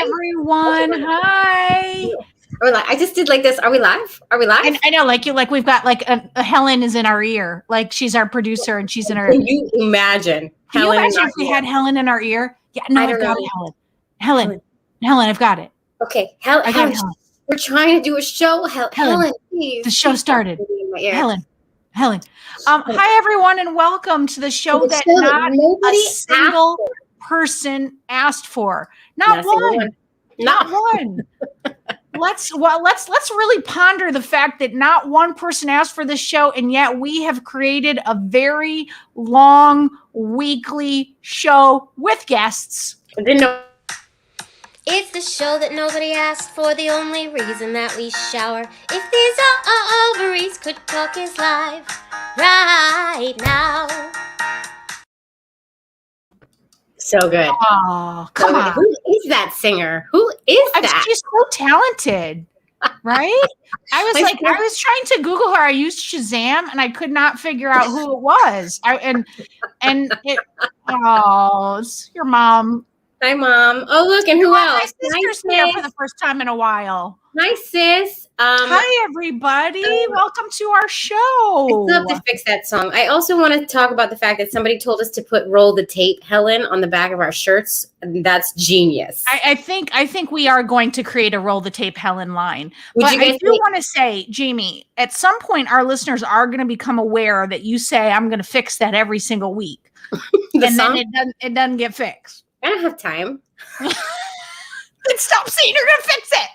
everyone. Hi. Or like I just did like this. Are we live? Are we live? I know, like we've got like a Helen is in our ear, like she's our producer and she's in our. Can you imagine? Can you imagine if we had Helen in our ear? Yeah, no, I've got it, Helen. Helen, I've got it. Okay, Helen. We're trying to do a show. Helen, please. The show started. Helen. Hi everyone, and welcome to the show that not a single person asked for. Not one. Let's really ponder the fact that not one person asked for this show, and yet we have created a very long weekly show with guests. It's the show that nobody asked for, the only reason that we shower. If these ovaries could talk is live right now. So good. Oh, come on. Who is that singer? Who is that? She's so talented, right? I was trying to Google her. I used Shazam and I could not figure out who it was. It's your mom. Hi, Mom. Oh, look, and who else? My sister's here for the first time in a while. Hi, sis. Hi, everybody. Welcome to our show. I still have to fix that song. I also want to talk about the fact that somebody told us to put "Roll the Tape" Helen on the back of our shirts. And that's genius. I think we are going to create a "Roll the Tape" Helen line. But I do want to say, Jaimie, at some point, our listeners are going to become aware that you say, "I'm going to fix that every single week," then it doesn't get fixed. I don't have time. Then stop saying you're going to fix it.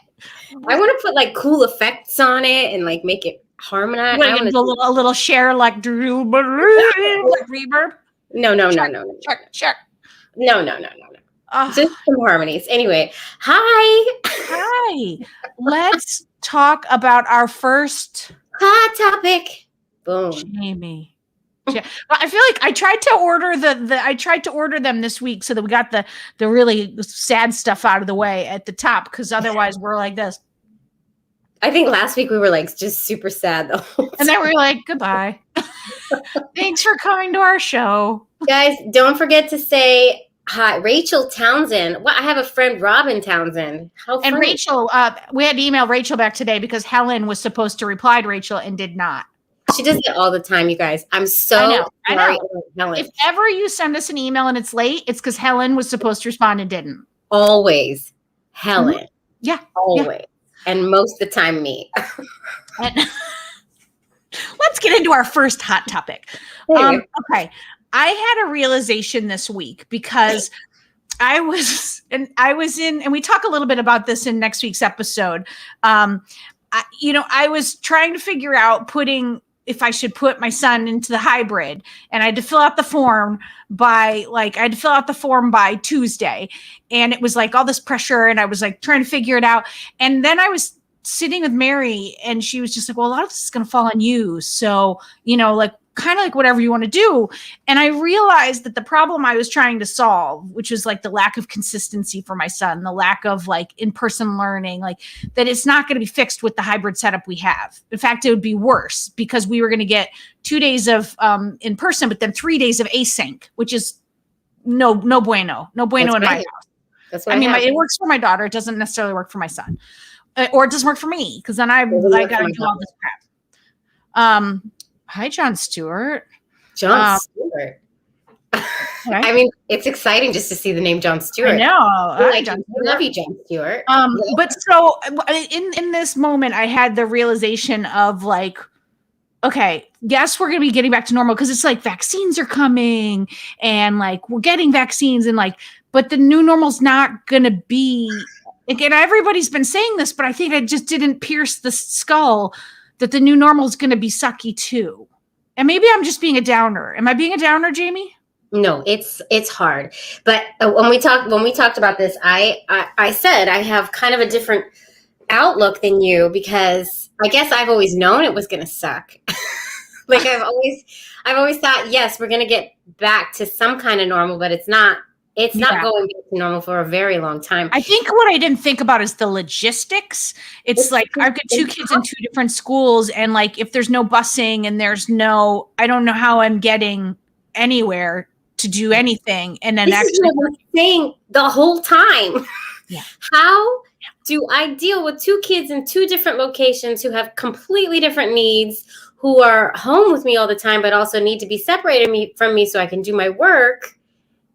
I want to put like cool effects on it and like make it harmonize. Like a little share like reverb. No. Check. No. Just some harmonies. Anyway, hi. Let's talk about our first hot topic. Boom. Jaimie. Yeah. I feel like I tried to order them this week so that we got the really sad stuff out of the way at the top, because otherwise we're like this. I think last week we were like just super sad though. And then we were like, goodbye. Thanks for coming to our show. Guys, don't forget to say hi, Rachel Townsend. Well, I have a friend, Robin Townsend. How funny. And Rachel, we had to email Rachel back today because Helen was supposed to reply to Rachel and did not. She does it all the time, you guys. I'm so sorry, Helen. If ever you send us an email and it's late, it's because Helen was supposed to respond and didn't. Always. Helen. Mm-hmm. Yeah. Always. Yeah. And most of the time, me. Let's get into our first hot topic. Okay. I had a realization this week because I was in, and we talk a little bit about this in next week's episode. I was trying to figure out if I should put my son into the hybrid, and I had to fill out the form by Tuesday, and it was like all this pressure, and I was like trying to figure it out. And then I was sitting with Mary and she was just like, well, a lot of this is going to fall on you. So, kind of like whatever you want to do. And I realized that the problem I was trying to solve, which was like the lack of consistency for my son, the lack of like in-person learning, like that it's not going to be fixed with the hybrid setup we have. In fact, it would be worse because we were going to get 2 days of in person, but then 3 days of async, which is no bueno in my house. That's what it works for my daughter. It doesn't necessarily work for my son, or it doesn't work for me because then I got to do all this crap. Hi, Jon Stewart. Jon Stewart. I mean, it's exciting just to see the name Jon Stewart. I know. I love you, Jon Stewart. But so in this moment, I had the realization of like, okay, yes, we're going to be getting back to normal because it's like vaccines are coming and like we're getting vaccines and like, but the new normal's not going to be. Again, everybody's been saying this, but I think I just didn't pierce the skull that the new normal is going to be sucky too. And maybe I'm just being a downer. Am I being a downer, Jaimie? No, it's hard. But when we talked about this, I said I have kind of a different outlook than you because I guess I've always known it was going to suck. Like I've always thought, yes, we're going to get back to some kind of normal, but it's not going back to normal for a very long time. I think what I didn't think about is the logistics. It's like I've got two kids in two different schools, and like if there's no busing and I don't know how I'm getting anywhere to do anything. And then this is what I'm saying the whole time. Yeah. How do I deal with 2 kids in 2 different locations who have completely different needs, who are home with me all the time, but also need to be separated from me so I can do my work?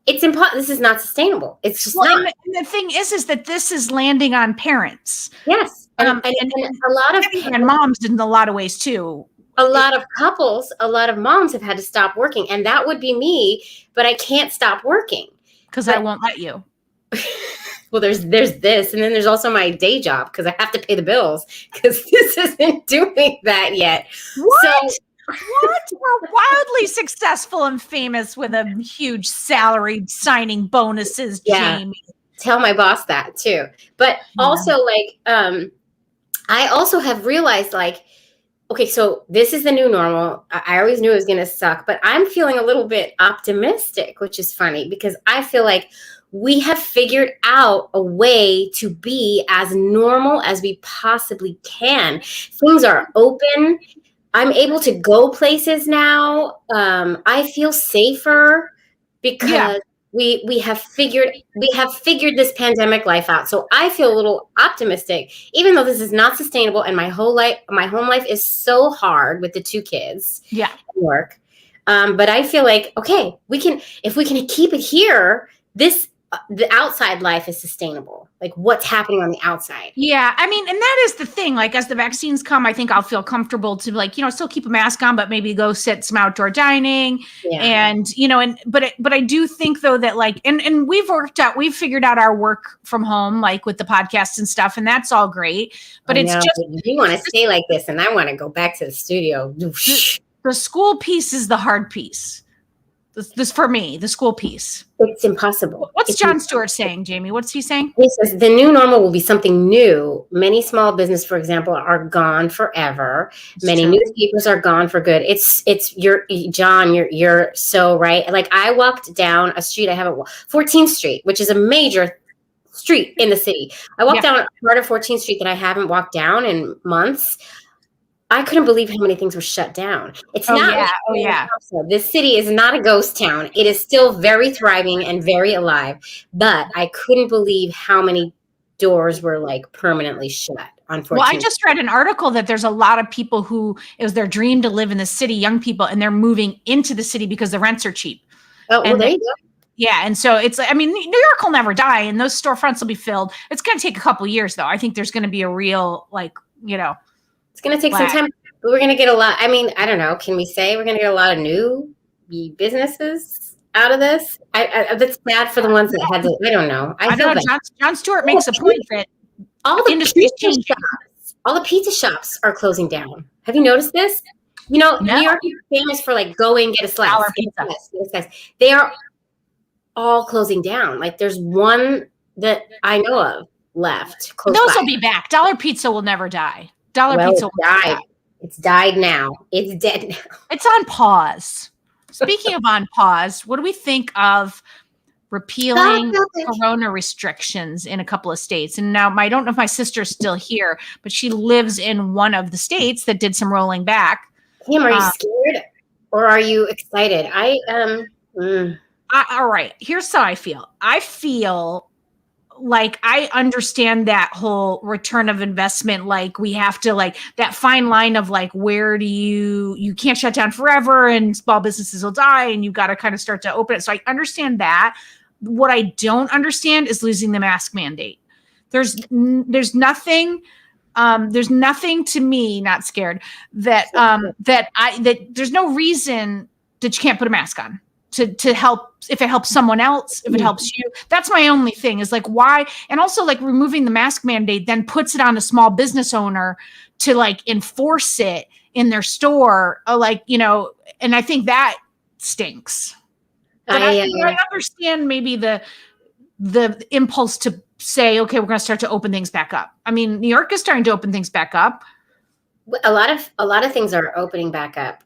It's impossible. This is not sustainable. It's just not. And the thing is that this is landing on parents. Yes. And a lot of and moms in a lot of ways too. A lot of couples, a lot of moms have had to stop working, and that would be me, but I can't stop working. Because I won't let you. Well, there's this, and then there's also my day job because I have to pay the bills because this isn't doing that yet. What? What? We're wildly successful and famous with a huge salary signing bonuses, Jaimie. Tell my boss that too. But also, like, I also have realized, like, okay, so this is the new normal. I always knew it was going to suck, but I'm feeling a little bit optimistic, which is funny because I feel like we have figured out a way to be as normal as we possibly can. Things are open. I'm able to go places now. I feel safer because we have figured this pandemic life out. So I feel a little optimistic, even though this is not sustainable. And my home life is so hard with the 2 kids. Yeah, at work. But I feel like, okay, if we can keep it here, the outside life is sustainable. Like what's happening on the outside. Yeah. I mean, and that is the thing, like as the vaccines come, I think I'll feel comfortable to like, still keep a mask on, but maybe go sit some outdoor dining and, but I do think though that like, and we've figured out our work from home, like with the podcast and stuff, and that's all great, but it's just, you want to stay like this and I want to go back to the studio. The school piece is the hard piece. This for me, the school piece. It's impossible. What's Jon Stewart saying, Jaimie? What's he saying? He says the new normal will be something new. Many small business, for example, are gone forever. Many newspapers are gone for good. You're so right. Like I walked down a street, 14th Street, which is a major street in the city. I walked down a part of 14th Street that I haven't walked down in months. I couldn't believe how many things were shut down. It's not. This city is not a ghost town. It is still very thriving and very alive. But I couldn't believe how many doors were like permanently shut. Unfortunately. Well, I just read an article that there's a lot of people who it was their dream to live in the city, young people, and they're moving into the city because the rents are cheap. Oh, well, there you go. Yeah, and so it's like, I mean, New York will never die, and those storefronts will be filled. It's going to take a couple years, though. I think there's going to be a real, it's going to take some time, but we're going to get a lot. I mean, I don't know. Can we say we're going to get a lot of new businesses out of this? That's bad for the ones that had to. I don't know. I know Jon Stewart makes a point that all the pizza shops are closing down. Have you noticed this? New York is famous for like go and get a slice. They are all closing down. Like there's one that I know of left. Those will be back. Dollar Pizza will never die. Pizza will die. It's died now. It's dead now. It's on pause. Speaking of on pause, what do we think of repealing corona restrictions in a couple of states? And now I don't know if my sister's still here, but she lives in one of the states that did some rolling back. Kim, are you scared or are you excited? All right. Here's how I feel. I feel like I understand that whole return of investment. Like we have to like that fine line of like, where do you can't shut down forever and small businesses will die and you got to kind of start to open it. So I understand that. What I don't understand is losing the mask mandate. There's nothing to me, not scared that there's no reason that you can't put a mask on. To help, if it helps someone else, if it helps you. That's my only thing is like why, and also like removing the mask mandate then puts it on a small business owner to like enforce it in their store, and I think that stinks. But I understand maybe the impulse to say, okay, we're going to start to open things back up. I mean, New York is starting to open things back up. A lot of things are opening back up.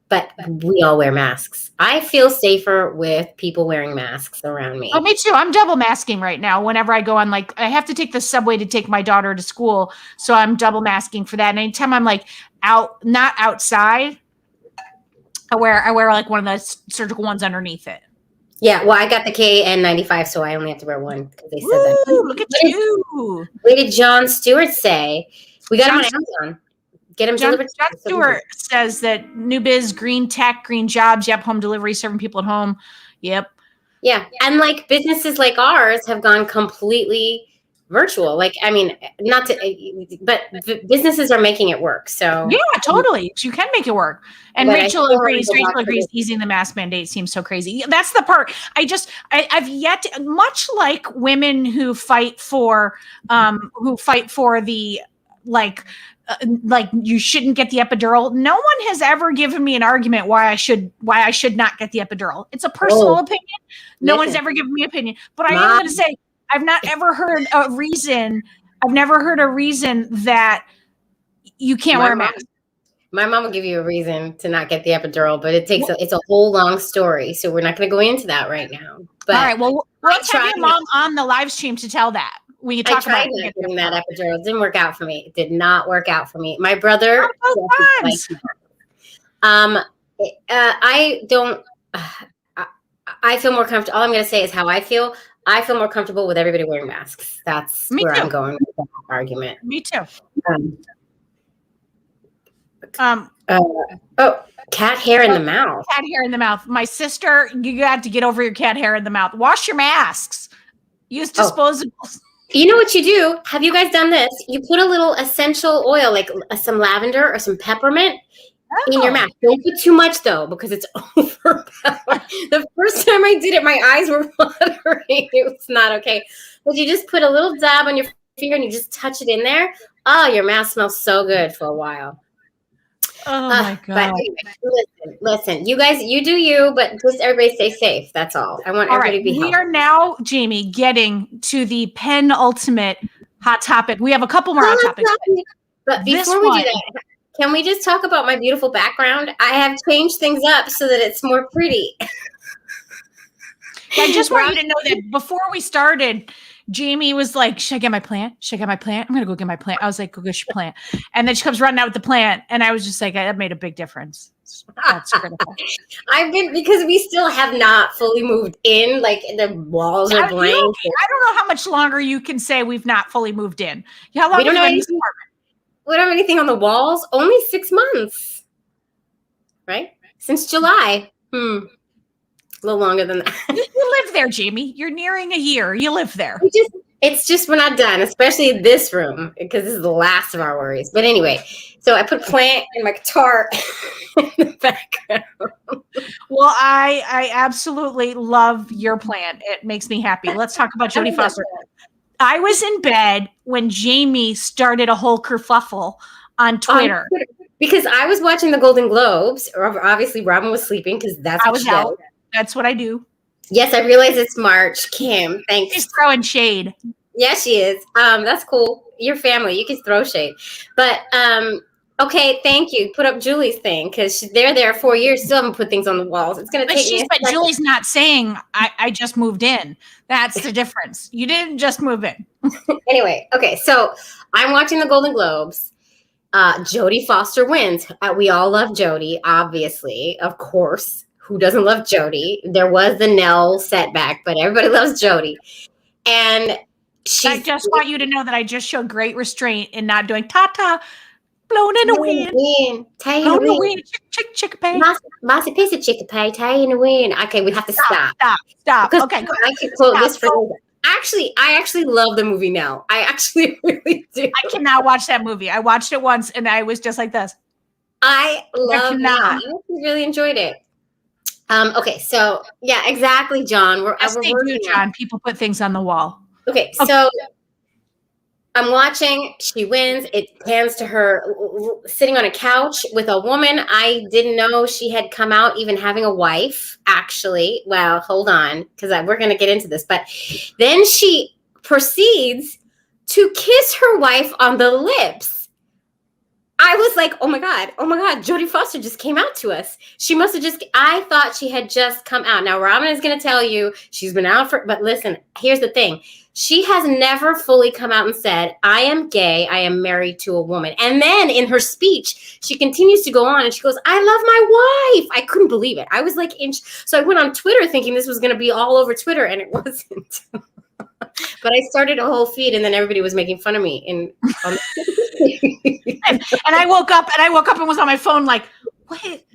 But we all wear masks. I feel safer with people wearing masks around me. Oh, me too. I'm double masking right now. Whenever I go on, like, I have to take the subway to take my daughter to school. So I'm double masking for that. And anytime I'm like not outside, I wear like one of the surgical ones underneath it. Yeah, well, I got the KN95, so I only have to wear one because they said Woo, that. look at you. What did John Stewart say? We got him on Amazon. Get him delivered. John Stewart says that new biz, green tech, green jobs. Yep, home delivery, serving people at home. Yep. Yeah, and like businesses like ours have gone completely virtual. Like, I mean, not to, but businesses are making it work. So yeah, totally. You can make it work. And But Rachel agrees. Rachel agrees. Easing the mask mandate seems so crazy. That's the part. I've yet to, much like women who fight for the like you shouldn't get the epidural. No one has ever given me an argument why I should not get the epidural. It's a personal opinion. No one's ever given me an opinion. But I am going to say I've not ever heard a reason. I've never heard a reason that you can't wear a mask. My mom will give you a reason to not get the epidural, but it's a whole long story. So we're not going to go into that right now. But all right, well, let's have your mom on the live stream to tell that. We can talk about getting that epidural. It didn't work out for me. It did not work out for me. My brother. I don't. I feel more comfortable. All I'm going to say is how I feel. I feel more comfortable with everybody wearing masks. That's where I'm going with that argument. Me too. Cat hair in the mouth. Cat hair in the mouth. My sister, you got to get over your cat hair in the mouth. Wash your masks. Use disposables. You know what you do? Have you guys done this? You put a little essential oil, like some lavender or some peppermint in your mask. Don't put too much though, because it's overpowering. The first time I did it, my eyes were watering. It was not okay. But you just put a little dab on your finger and you just touch it in there. Oh, your mask smells so good for a while. Oh my God. But anyway, listen, you guys, you do you, but just everybody stay safe. That's all. I want everybody to be healthy. We are now, Jaimie, getting to the penultimate hot topic. We have a couple more hot topics. But before we do that, can we just talk about my beautiful background? I have changed things up so that it's more pretty. I just want you to know that before we started, Jaimie was like, should I get my plant? Should I get my plant? I'm going to go get my plant. I was like, go get your plant. And then she comes running out with the plant. And I was just like, that made a big difference. That's critical. Because we still have not fully moved in. Like the walls are blank. I don't know how much longer you can say we've not fully moved in. How long we don't have anything on the walls. Only 6 months. Right? Since July. A little longer than that. You live there, Jaimie. You're nearing a year. You live there. It's just we're not done, especially this room, because this is the last of our worries. But anyway, so I put a plant in my guitar in the background. Well, I absolutely love your plant. It makes me happy. Let's talk about Jodie Foster. I was in bed when Jaimie started a whole kerfuffle on Twitter. Because I was watching the Golden Globes. Obviously, Robin was sleeping because that's what she does. That's what I do. Yes, I realize it's March. Kim, thanks. She's throwing shade. Yeah, she is. That's cool. Your family, you can throw shade. But okay, thank you. Put up Julie's thing because they're there 4 years, still haven't put things on the walls. It's gonna take me. But Julie's not saying I just moved in. That's the difference. You didn't just move in. Anyway, okay, so I'm watching the Golden Globes. Jodie Foster wins. We all love Jodie, obviously, of course. Who doesn't love Jodie? There was the Nell setback, but everybody loves Jodie. And I just want you to know that I just showed great restraint in not doing ta-ta, blown in the wind. Blown in the wind. Chick-pay. Mossy piece of chick-pay, tie in the wind. Okay, we have to stop. Stop. Okay, go. I could quote this for Actually, I actually love the movie Nell. I actually really do. I cannot watch that movie. I watched it once and I was just like this. I love Nell. I really enjoyed it. Okay, so yeah, exactly, John. We're working John. People put things on the wall. Okay, so I'm watching. She wins. It pans to her sitting on a couch with a woman. I didn't know she had come out even having a wife, actually. Well, hold on, because we're going to get into this. But then she proceeds to kiss her wife on the lips. I was like, oh my God, Jodie Foster just came out to us. She must have I thought she had just come out. Now, Robin is going to tell you she's been out but listen, here's the thing. She has never fully come out and said, I am gay, I am married to a woman. And then in her speech, she continues to go on and she goes, I love my wife. I couldn't believe it. I was like, so I went on Twitter thinking this was going to be all over Twitter, and it wasn't. But I started a whole feed, and then everybody was making fun of me. And I woke up and was on my phone like, what?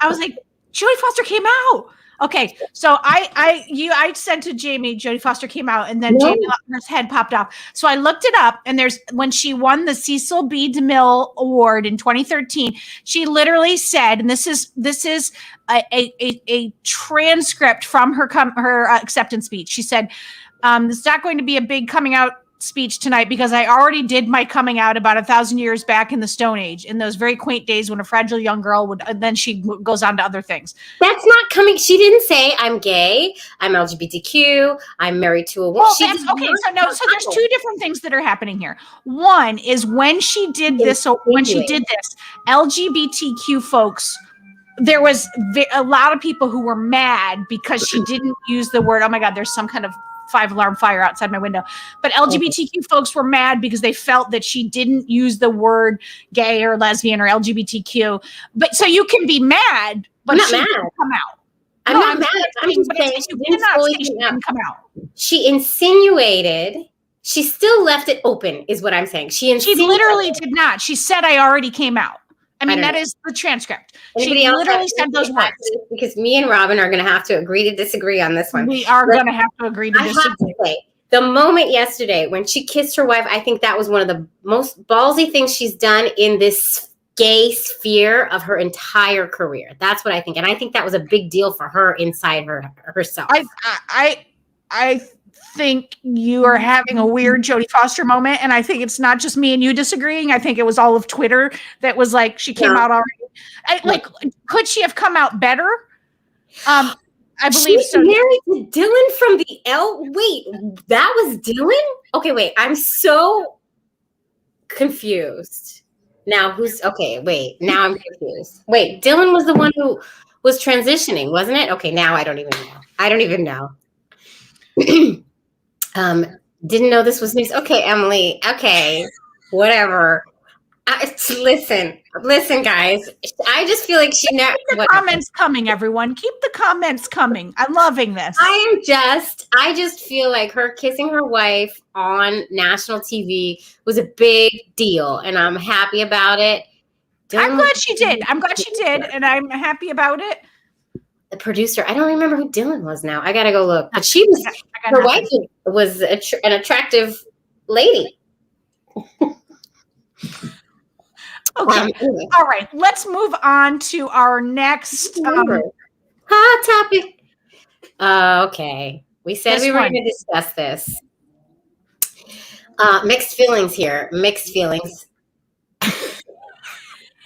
I was like, Jodie Foster came out. Okay, so I said to Jaimie, Jodie Foster came out, and then Jaimie Lautner's head popped off. So I looked it up, and when she won the Cecil B. DeMille Award in 2013, she literally said, and this is a transcript from her acceptance speech. She said, "It's not going to be a big coming out speech tonight because I already did my coming out about 1,000 years back in the Stone Age, in those very quaint days when a fragile young girl would." And then she goes on to other things. That's not coming. She didn't say I'm gay, I'm LGBTQ, I'm married to a woman. So there's two different things that are happening here. One is when she did this, LGBTQ folks, there was a lot of people who were mad because she didn't use the word. Oh my God, there's some kind of 5-alarm fire outside my window. But LGBTQ folks were mad because they felt that she didn't use the word gay or lesbian or LGBTQ. But so you can be mad, but I'm not she mad. didn't come out. I'm not mad. I'm just saying she didn't come out. She insinuated. She still left it open, is what I'm saying. She literally did not. She said, I already came out. I mean, that is the transcript. Anybody she literally said those words. Because me and Robin are going to have to agree to disagree on this one. We are going to have to agree to disagree. I have to say, the moment yesterday when she kissed her wife, I think that was one of the most ballsy things she's done in this gay sphere of her entire career. That's what I think. And I think that was a big deal for her inside herself. I think you are having a weird Jodie Foster moment, and I think it's not just me and you disagreeing. I think it was all of Twitter that was like, she came out already. Could she have come out better? I believe She's so. Married to Dylan from the Wait, that was Dylan? Okay, wait. I'm so confused. Now now I'm confused. Wait, Dylan was the one who was transitioning, wasn't it? Okay, now I don't even know. Didn't know this was news. Okay, Emily. Okay, whatever. Listen, guys. I just feel like she never. Keep the comments coming, everyone. Keep the comments coming. I'm loving this. I just feel like her kissing her wife on national TV was a big deal, and I'm happy about it. I'm glad she did, and I'm happy about it. The producer, I don't remember who Dylan was now. I gotta go look. But she was, her wife was an attractive lady. Okay. All right. Let's move on to our next hot topic. Okay. We said we were going to discuss this. Mixed feelings here. Mixed feelings.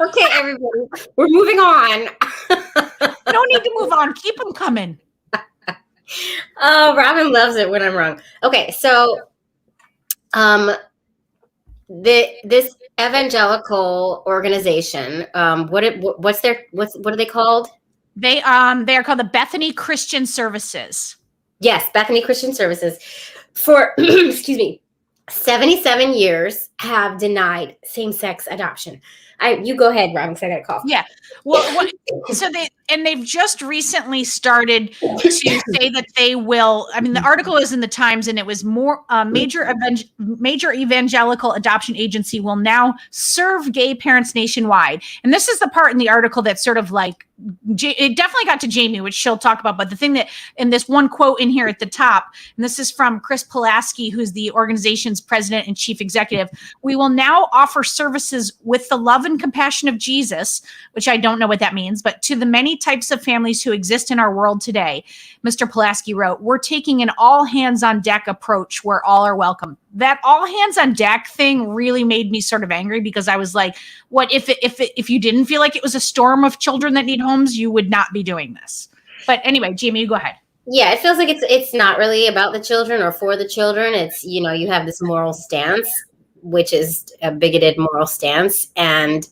Okay, everybody. We're moving on. No need to move on. Keep them coming. Oh, Robin loves it when I'm wrong. Okay, so this evangelical organization, what are they called? They are called the Bethany Christian Services. Yes, Bethany Christian Services. For 77 years have denied same-sex adoption. You go ahead, Robin, because I got a cough. Yeah. Well, they've just recently started to say that they will. I mean, the article is in the Times, and it was major evangelical adoption agency will now serve gay parents nationwide. And this is the part in the article that's sort of like, it definitely got to Jaimie, which she'll talk about. But the thing that, in this one quote in here at the top, and this is from Chris Pulaski, who's the organization's president and chief executive, we will now offer services with the love and compassion of Jesus, which I don't know what that means, but to the many types of families who exist in our world today. Mr. Pulaski wrote, we're taking an all hands on deck approach where all are welcome. That all hands on deck thing really made me sort of angry, because I was like, what if you didn't feel like it was a storm of children that need homes, you would not be doing this. But anyway, Jaimie, you go ahead. Yeah, it feels like it's not really about the children or for the children. It's, you have this moral stance which is a bigoted moral stance. And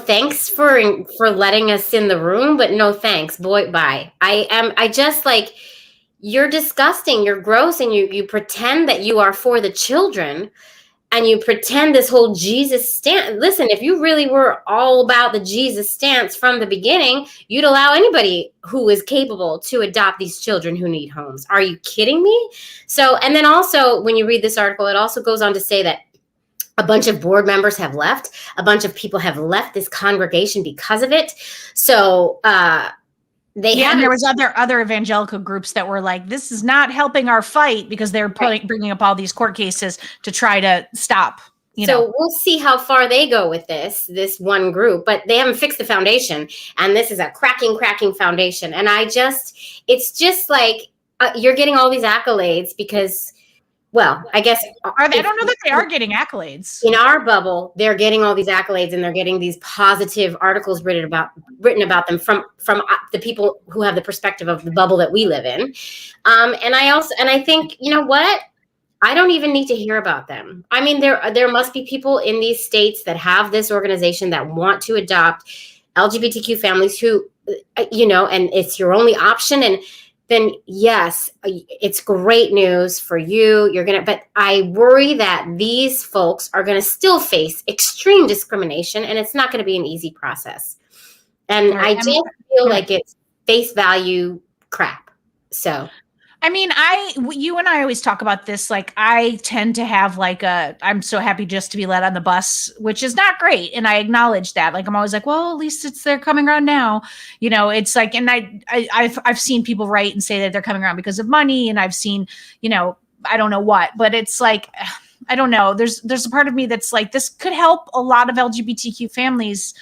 thanks for letting us in the room, but no thanks. Boy, bye. I just like, you're disgusting, you're gross, and you pretend that you are for the children, and you pretend this whole Jesus stance. Listen, if you really were all about the Jesus stance from the beginning, you'd allow anybody who is capable to adopt these children who need homes. Are you kidding me? So, and then also when you read this article, it also goes on to say that a bunch of board members have left. A bunch of people have left this congregation because of it. So, and there was other evangelical groups that were like, this is not helping our fight, because they're bringing up all these court cases to try to stop. So we'll see how far they go with this one group, but they haven't fixed the foundation, and this is a cracking foundation. And it's just like, you're getting all these accolades because, well, I guess I don't know that they are getting accolades. In our bubble, they're getting all these accolades, and they're getting these positive articles written about them from the people who have the perspective of the bubble that we live in. And I think, you know what? I don't even need to hear about them. I mean, there must be people in these states that have this organization that want to adopt LGBTQ families who, and it's your only option. And then yes, it's great news for you. But I worry that these folks are going to still face extreme discrimination, and it's not going to be an easy process. And I just feel like it's face value crap. So, I mean, you and I always talk about this. Like, I tend to have like I'm so happy just to be let on the bus, which is not great. And I acknowledge that. Like, I'm always like, well, at least they're coming around now. It's like, and I've seen people write and say that they're coming around because of money. And I've seen, I don't know what, but it's like, I don't know. There's a part of me that's like, this could help a lot of LGBTQ families,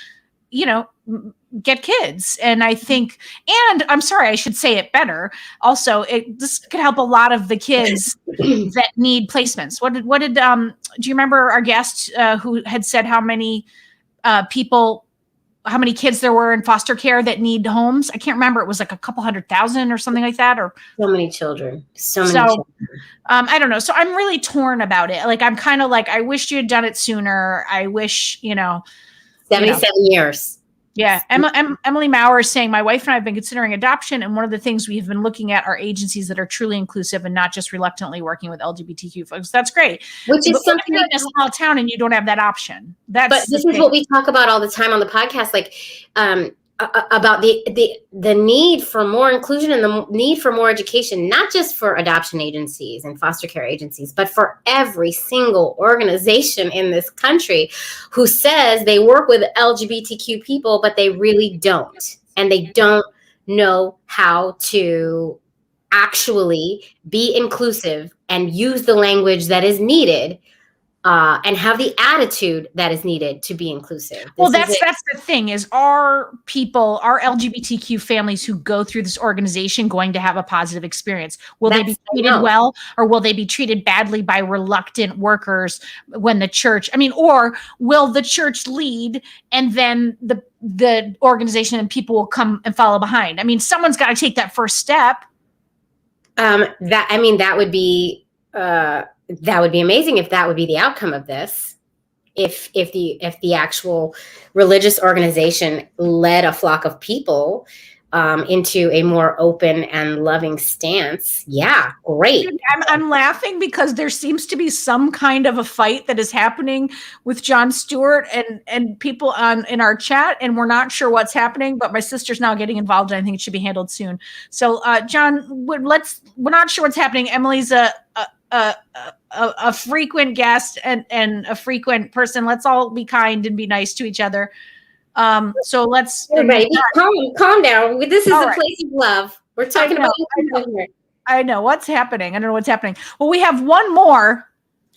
get kids. And I think, and I'm sorry, I should say it better. Also, this could help a lot of the kids that need placements. What did do you remember our guest who had said how many kids there were in foster care that need homes? I can't remember. It was like a couple 100,000 or something like that, or so many children. Children. I don't know. So I'm really torn about it. Like, I'm kind of like, I wish you had done it sooner. I wish, 77 years. Yeah. Emily Maurer is saying, my wife and I have been considering adoption, and one of the things we've been looking at are agencies that are truly inclusive and not just reluctantly working with LGBTQ folks. That's great. Which is something in a small town and you don't have that option. But this is what we talk about all the time on the podcast, like about the need for more inclusion and the need for more education, not just for adoption agencies and foster care agencies, but for every single organization in this country who says they work with LGBTQ people, but they really don't. And they don't know how to actually be inclusive and use the language that is needed. And have the attitude that is needed to be inclusive. Well, that's the thing is, are LGBTQ families who go through this organization going to have a positive experience? Will they be treated well, or will they be treated badly by reluctant workers when the church, or will the church lead and then the organization and people will come and follow behind? Someone's got to take that first step. That would be amazing if that would be the outcome of this. If the actual religious organization led a flock of people into a more open and loving stance. Yeah, great. I'm laughing because there seems to be some kind of a fight that is happening with Jon Stewart and people in our chat, and we're not sure what's happening, but my sister's now getting involved, and I think it should be handled soon. So, John, we're not sure what's happening. Emily's a frequent guest and a frequent person. Let's all be kind and be nice to each other. So let's everybody calm down. This is a place of love. We're talking about I know what's happening. I don't know what's happening. Well, we have one more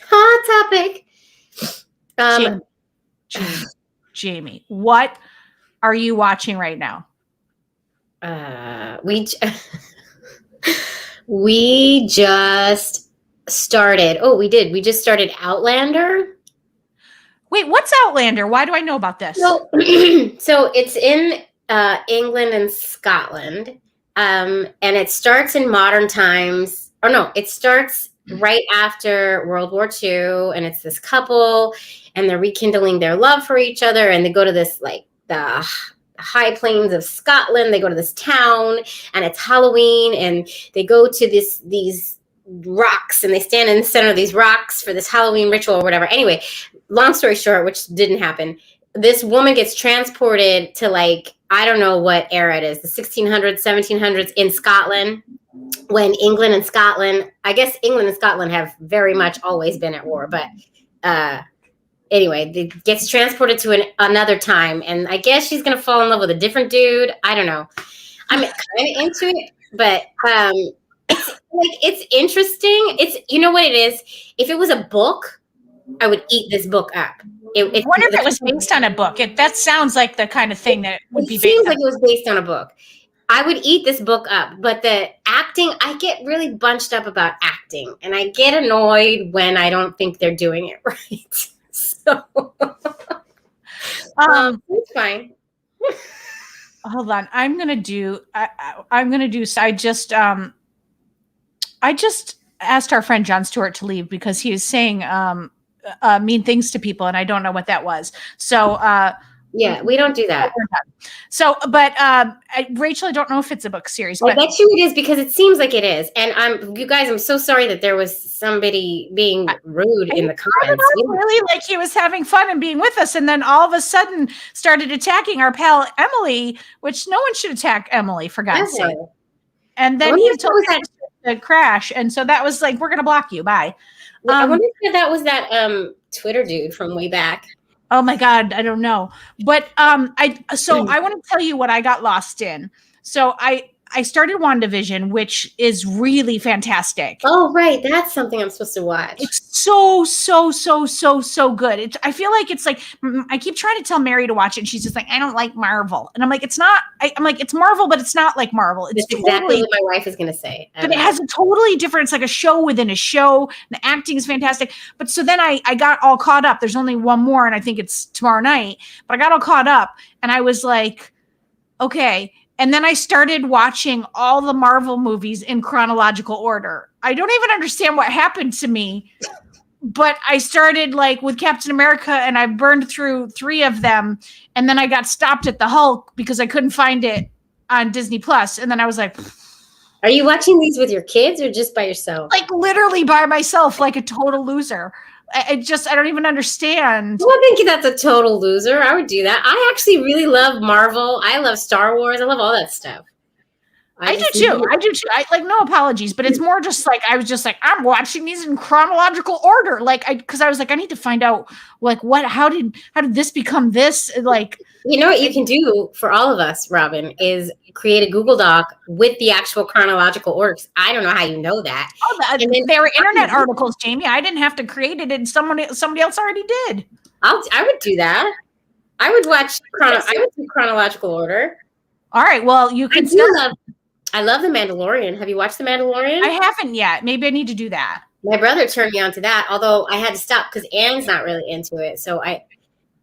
hot topic. Jaimie, what are you watching right now? We just started. Oh, we did. We just started Outlander. Wait, what's Outlander? Why do I know about this? So it's in England and Scotland, and it starts in modern times. or no, it starts right after World War II, and it's this couple, and they're rekindling their love for each other, and they go to this like the high plains of Scotland. They go to this town, and it's Halloween, and they go to these rocks, and they stand in the center of these rocks for this Halloween ritual or whatever. Anyway, long story short, which didn't happen, this woman gets transported to like, I don't know what era it is, the 1600s, 1700s in Scotland, when England and Scotland, I guess England and Scotland have very much always been at war, but anyway, it gets transported to another time, and I guess she's gonna fall in love with a different dude. I don't know. I'm kind of into it, but it's like, it's interesting. It's, you know what it is? If it was a book, I would eat this book up. I wonder if it was based on a book. That sounds like the kind of thing that would be based on. It seems like it was based on a book. I would eat this book up, but the acting, I get really bunched up about acting, and I get annoyed when I don't think they're doing it right. So it's fine. Hold on. I'm gonna do. So I just asked our friend Jon Stewart to leave because he was saying mean things to people, and I don't know what that was. So yeah, we don't do that. So, but Rachel, I don't know if it's a book series. I bet you it is, because it seems like it is. And you guys, I'm so sorry that there was somebody being rude in the comments. Really, like he was having fun and being with us, and then all of a sudden started attacking our pal Emily, which no one should attack Emily, for God's sake. And then he told us to crash, and so that was like, we're gonna block you. Bye. I wonder if that was that Twitter dude from way back. Oh my God, I don't know. But I want to tell you what I got lost in. So I started WandaVision, which is really fantastic. Oh, right. That's something I'm supposed to watch. It's so good. I feel like it's like, I keep trying to tell Mary to watch it, and she's just like, I don't like Marvel. And I'm like, it's not, I'm like, it's Marvel, but it's not like Marvel. It's That's exactly what my wife is going to say. But it has a totally different, it's like a show within a show. The acting is fantastic. But so then I got all caught up. There's only one more, and I think it's tomorrow night. But I got all caught up, and I was like, okay. And then I started watching all the Marvel movies in chronological order. I don't even understand what happened to me, but I started like with Captain America, and I burned through 3 of them. And then I got stopped at the Hulk because I couldn't find it on Disney Plus. And then I was like, are you watching these with your kids or just by yourself? Like literally by myself, like a total loser. I don't even understand. Well, I think that's a total loser. I would do that. I actually really love Marvel. I love Star Wars. I love all that stuff. I do too. I like, no apologies, but it's more just like, I was just like, I'm watching these in chronological order. Like, because I was like, I need to find out like how did this become this? Like, you know what you can do for all of us, Robin, is create a Google Doc with the actual chronological order. I don't know how you know that. Oh, they were internet articles, Jaimie. I didn't have to create it, and somebody else already did. I would do that. I would watch I would do chronological order. All right. Well, you can I love The Mandalorian. Have you watched The Mandalorian? I haven't yet. Maybe I need to do that. My brother turned me on to that, although I had to stop because Anne's not really into it. So I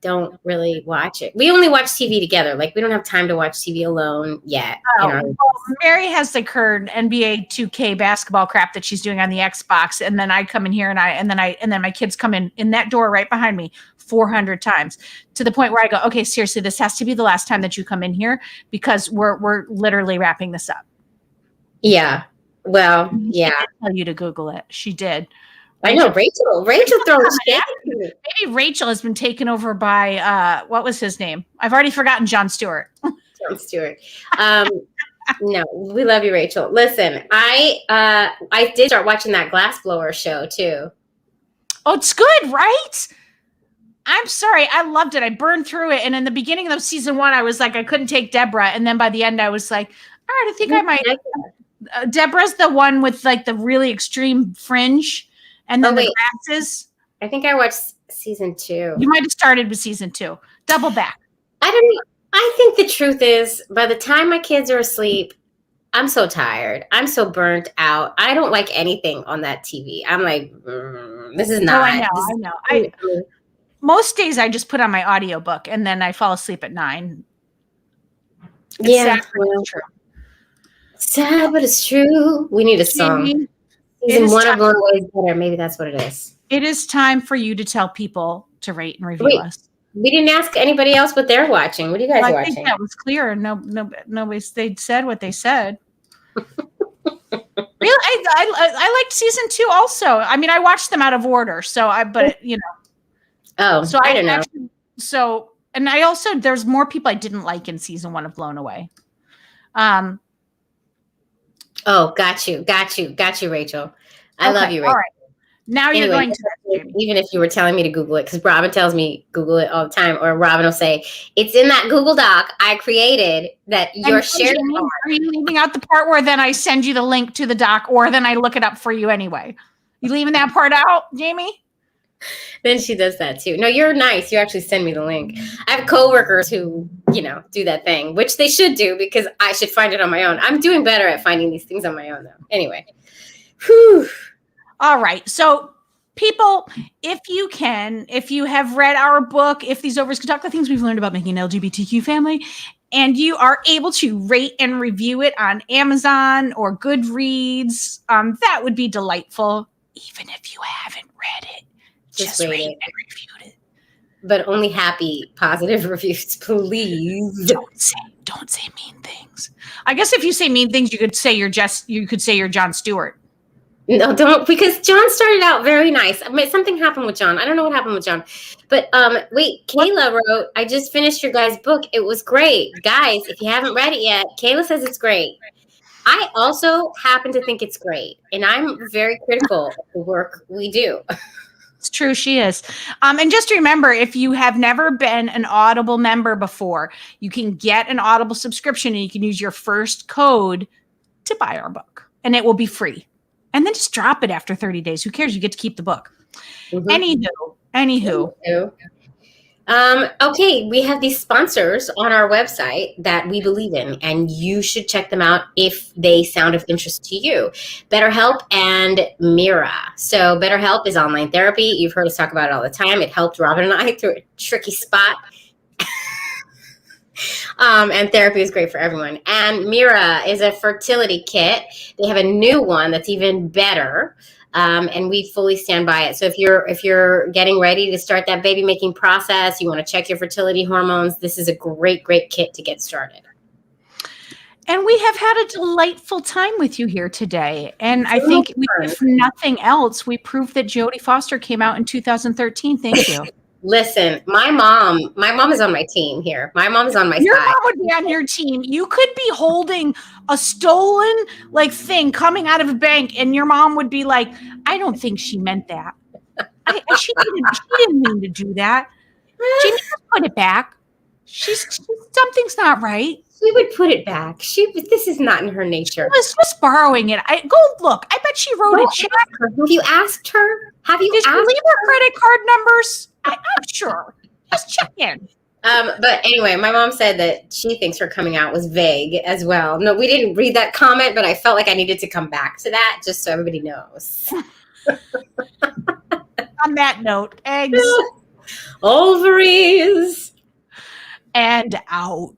don't really watch it. We only watch TV together. Like, we don't have time to watch TV alone yet. Well, Mary has like her NBA 2K basketball crap that she's doing on the Xbox, and then I come in here and then my kids come in that door right behind me 400 times, to the point where I go, okay, seriously, this has to be the last time that you come in here, because we're literally wrapping this up. Yeah. Well, yeah. I tell you to Google it. She did. I know Rachel throws shade. Maybe Rachel has been taken over by what was his name? I've already forgotten. Jon Stewart. Jon Stewart. No, we love you, Rachel. Listen, I did start watching that Glassblower show too. Oh, it's good, right? I'm sorry. I loved it. I burned through it. And in the beginning of season 1, I was like, I couldn't take Deborah. And then by the end, I was like, all right, I think I might. Deborah's the one with like the really extreme fringe and then the glasses. I think I watched season 2. You might have started with season 2. Double back. I think the truth is, by the time my kids are asleep, I'm so tired. I'm so burnt out. I don't like anything on that TV. I'm like, this is not. Oh, I know. Most days I just put on my audiobook and then I fall asleep at 9. It's sad, but it's true. Sad, but it's true. We need a song. Season 1 of Blown Away is better. Maybe that's what it is. It is time for you to tell people to rate and review us. We didn't ask anybody else what they're watching. What are you guys watching? I think that was clear. They said what they said. Really, I liked season 2 also. I mean, I watched them out of order, Oh, so I don't know. And I also, there's more people I didn't like in season 1 of Blown Away. Oh, got you, Rachel. I love you, Rachel. All right. Now you're going to even if you were telling me to Google it, because Robin tells me Google it all the time, or Robin will say, it's in that Google Doc I created that you're sharing. Are you leaving out the part where then I send you the link to the doc, or then I look it up for you anyway? You leaving that part out, Jaimie? Then she does that too. No, you're nice. You actually send me the link. I have coworkers who, do that thing, which they should do because I should find it on my own. I'm doing better at finding these things on my own, though. Anyway. Whew. All right. So people, if you have read our book, If These Ovaries Could Talk, the things we've learned about making an LGBTQ family, and you are able to rate and review it on Amazon or Goodreads, that would be delightful. Even if you haven't read it, just rate and review it. But only happy, positive reviews, please. Don't say mean things. I guess if you say mean things, you could say you're Jon Stewart. No, don't, because John started out very nice. I mean, something happened with John. I don't know what happened with John. But wait, Kayla wrote, I just finished your guys' book. It was great. Guys, if you haven't read it yet, Kayla says it's great. I also happen to think it's great. And I'm very critical of the work we do. It's true, she is. And just remember, if you have never been an Audible member before, you can get an Audible subscription and you can use your first code to buy our book. And it will be free. And then just drop it after 30 days. Who cares? You get to keep the book. Mm-hmm. Anywho. Okay, we have these sponsors on our website that we believe in, and you should check them out if they sound of interest to you. BetterHelp and Mira. So BetterHelp is online therapy. You've heard us talk about it all the time. It helped Robin and I through a tricky spot. And therapy is great for everyone. And Mira is a fertility kit. They have a new one that's even better. And we fully stand by it. So if you're getting ready to start that baby making process, you want to check your fertility hormones, this is a great kit to get started. And we have had a delightful time with you here today. And I think if nothing else, we proved that Jodie Foster came out in 2013. Thank you. Listen, my mom is on my team here. My mom is on my side. Your mom would be on your team. You could be holding a stolen thing coming out of a bank, and your mom would be like, I don't think she meant that. She didn't mean to do that. Jaimie, just put it back. Something's not right. She would put it back. This is not in her nature. She was just borrowing it. Go look. I bet she wrote a check. Have you asked her? Did you leave her credit card numbers? I'm sure. Just check in. But anyway, my mom said that she thinks her coming out was vague as well. No, we didn't read that comment, but I felt like I needed to come back to that just so everybody knows. On that note, eggs, ovaries, and out.